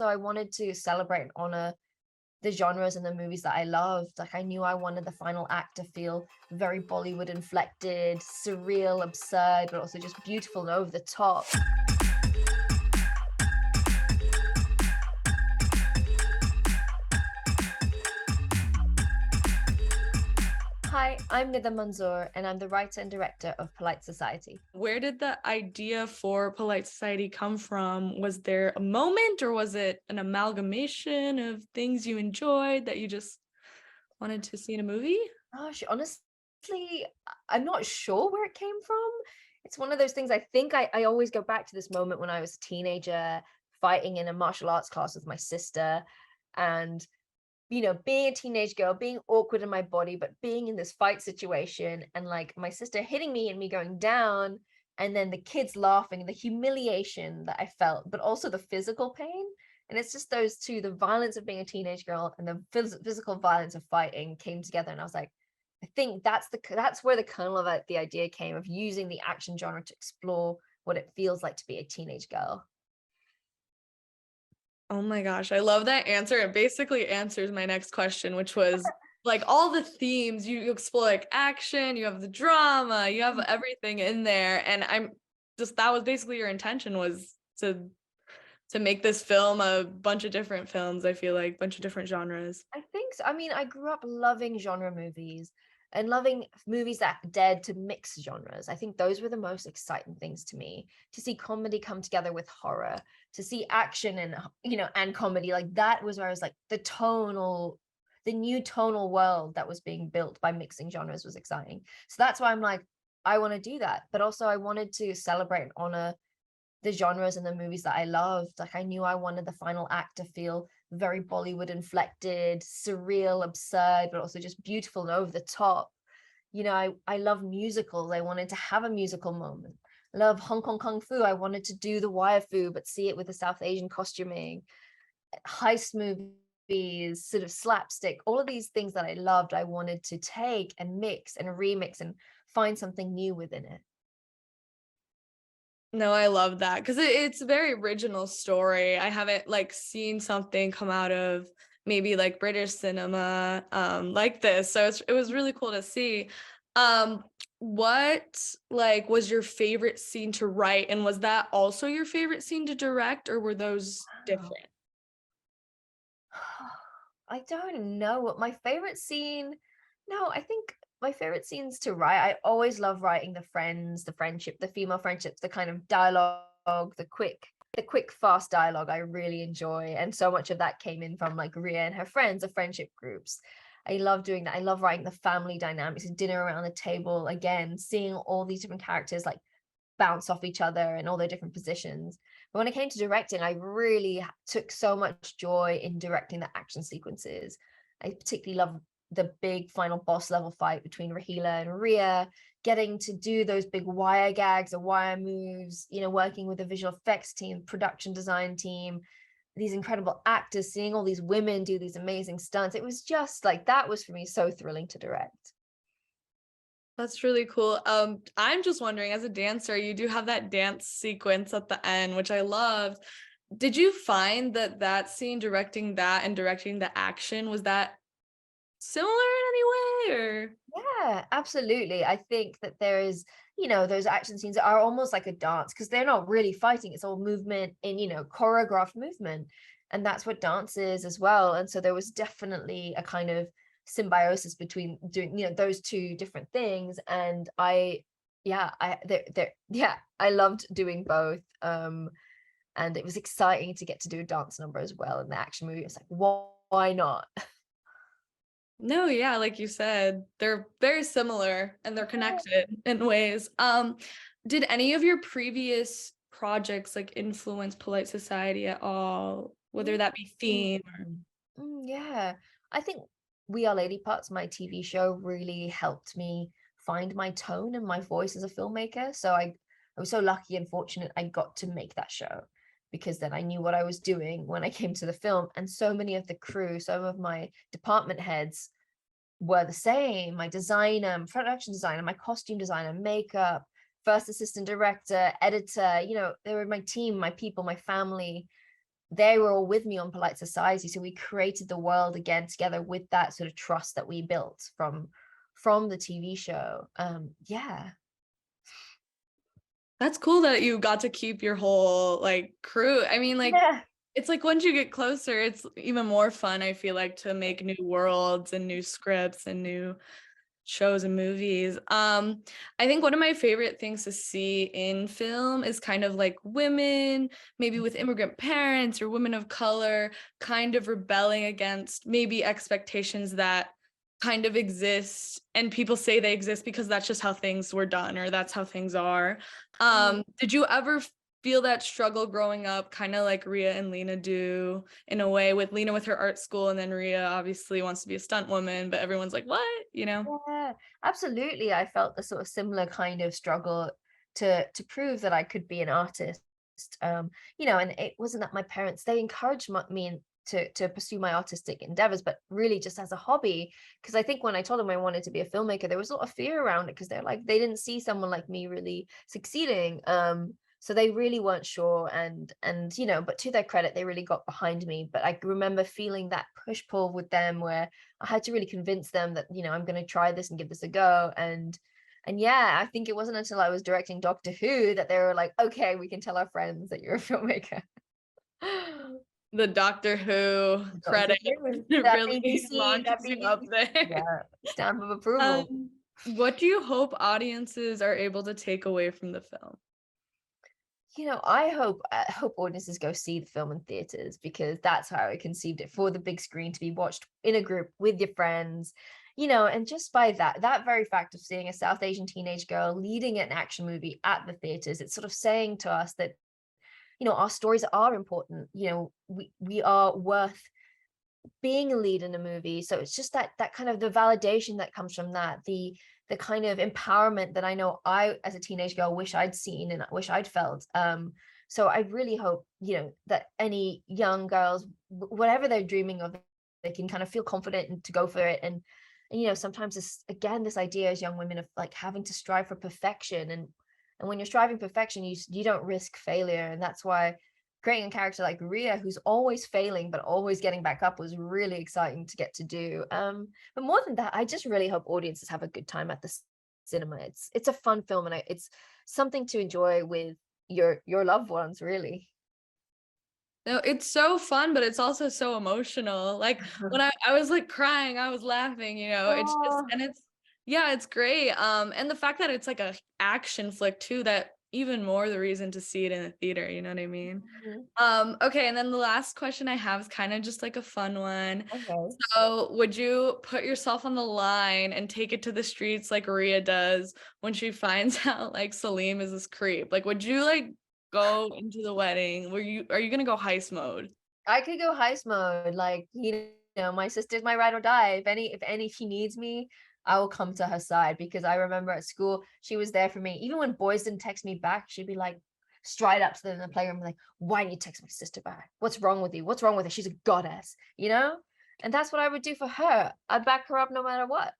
I wanted to celebrate and honor the genres and the movies that I loved. Like I knew I wanted the final act to feel very Bollywood inflected, surreal, absurd, but also just beautiful and over the top. Hi, I'm Nida Manzoor, and I'm the writer and director of Polite Society. Where did the idea for Polite Society come from? Was there a moment or was it an amalgamation of things you enjoyed that you just wanted to see in a movie? Gosh, honestly, I'm not sure where it came from. It's one of those things I think I always go back to this moment when I was a teenager fighting in a martial arts class with my sister and being a teenage girl, being awkward in my body, but being in this fight situation and like my sister hitting me and me going down, and then the kids laughing and the humiliation that I felt, but also the physical pain. And it's just those two, the violence of being a teenage girl and the physical violence of fighting came together. And I was like, I think that's where the kernel of the idea came of using the action genre to explore what it feels like to be a teenage girl. Oh my gosh, I love that answer. It basically answers my next question, which was like all the themes you explore, like action, you have the drama, you have everything in there. And I'm just that was basically your intention was to make this film a bunch of different films, I feel like, bunch of different genres. I think so. I mean, I grew up loving genre movies and loving movies that dared to mix genres. I think those were the most exciting things to me, to see comedy come together with horror, to see action and and comedy. Like that was where I was like the new tonal world that was being built by mixing genres was exciting. So that's why I'm like, I want to do that. But also I wanted to celebrate and honor the genres and the movies that I loved. Like I knew I wanted the final act to feel very Bollywood inflected, surreal, absurd, but also just beautiful and over the top. I love musicals. I wanted to have a musical moment. I love Hong Kong Kung Fu. I wanted to do the wire fu, but see it with the South Asian costuming. Heist movies, sort of slapstick, all of these things that I loved, I wanted to take and mix and remix and find something new within it. No, I love that because it's a very original story. I haven't like seen something come out of maybe like British cinema like this. So it was really cool to see. Um what like was your favorite scene to write, and was that also your favorite scene to direct, or were those Wow. different? I don't know what my favorite scene. No, I think my favorite scenes to write. I always love writing the friends, the friendship, the female friendships, the kind of dialogue, the quick, fast dialogue. I really enjoy, and so much of that came in from like Ria and her friends, the friendship groups. I love doing that. I love writing the family dynamics and dinner around the table. Again, seeing all these different characters like bounce off each other and all their different positions. But when it came to directing, I really took so much joy in directing the action sequences. I particularly love the big final boss level fight between Rahila and Ria, getting to do those big wire gags or wire moves, working with the visual effects team, production design team, these incredible actors, seeing all these women do these amazing stunts. It was just like that was for me so thrilling to direct. That's really cool. I'm just wondering, as a dancer, you do have that dance sequence at the end, which I loved. Did you find that that scene, directing that and directing the action, was that similar in any way, or? Yeah, absolutely. I think that there is, those action scenes are almost like a dance because they're not really fighting. It's all movement in, choreographed movement. And that's what dance is as well. And so there was definitely a kind of symbiosis between doing, those two different things. And yeah, yeah, I loved doing both. And it was exciting to get to do a dance number as well in the action movie. It's like, why not? No, yeah, like you said, they're very similar and they're connected in ways. Did any of your previous projects like influence Polite Society at all, whether that be Mm, theme or? yeah, I think We Are Lady Parts, my TV show, really helped me find my tone and my voice as a filmmaker. So I was so lucky and fortunate I got to make that show because then I knew what I was doing when I came to the film. And so many of the crew, some of my department heads were the same. My designer, production designer, my costume designer, makeup, first assistant director, editor, they were my team, my people, my family. they were all with me on Polite Society. So we created the world again together with that sort of trust that we built from the TV show. Yeah. That's cool that you got to keep your whole like crew. I mean, like Yeah. it's like once you get closer, it's even more fun, I feel like, to make new worlds and new scripts and new shows and movies. I think one of my favorite things to see in film is kind of like women, maybe with immigrant parents or women of color, kind of rebelling against maybe expectations that kind of exist, and people say they exist because that's just how things were done or that's how things are. Did you ever feel that struggle growing up, kind of like Rhea and Lena do, in a way, with Lena with her art school, and then Rhea obviously wants to be a stunt woman, but everyone's like, what? You know? Yeah, absolutely. I felt the sort of similar kind of struggle to prove that I could be an artist. And it wasn't that my parents, they encouraged me to pursue my artistic endeavors, but really just as a hobby. Because I think when I told them I wanted to be a filmmaker, there was a lot of fear around it because they're like, they didn't see someone like me really succeeding. So they really weren't sure, and but to their credit, they really got behind me. But I remember feeling that push pull with them where I had to really convince them that, I'm going to try this and give this a go. And yeah, I think it wasn't until I was directing Doctor Who that they were like, okay, we can tell our friends that you're a filmmaker. The Doctor Who Doctor credit Who, that really BBC, launches that you up BBC, there. yeah, stamp of approval. Um, what do you hope audiences are able to take away from the film? I hope audiences go see the film in theaters, because that's how I conceived it, for the big screen, to be watched in a group with your friends. And just by that very fact of seeing a South Asian teenage girl leading an action movie at the theaters, it's sort of saying to us that, our stories are important. We are worth being a lead in a movie. So it's just that kind of the validation that comes from that, the kind of empowerment that I know I, as a teenage girl, wish I'd seen and wish I'd felt. So I really hope, that any young girls, whatever they're dreaming of, they can kind of feel confident and to go for it. And sometimes this idea as young women of like having to strive for perfection, and when you're striving perfection, you don't risk failure. And that's why creating a character like Rhea, who's always failing but always getting back up, was really exciting to get to do. But more than that, I just really hope audiences have a good time at the cinema. It's a fun film, and it's something to enjoy with your loved ones, really. No, it's so fun, but it's also so emotional. Like when I was like crying, I was laughing, it's just, Oh, and it's, yeah, it's great. And the fact that it's like a action flick too, that even more the reason to see it in the theater, you know what I mean? mhm. Okay, and then the last question I have is kind of just like a fun one. Okay. So, would you put yourself on the line and take it to the streets like Rhea does when she finds out like Salim is this creep? Like, would you like go into the wedding? Are you gonna go heist mode? I could go heist mode, like, my sister's my ride or die. If any she needs me, I will come to her side, because I remember at school she was there for me. Even when boys didn't text me back, she'd be like, stride up to them in the playroom, like, why didn't you text my sister back? What's wrong with you? What's wrong with her? She's a goddess, you know? And that's what I would do for her. I'd back her up no matter what.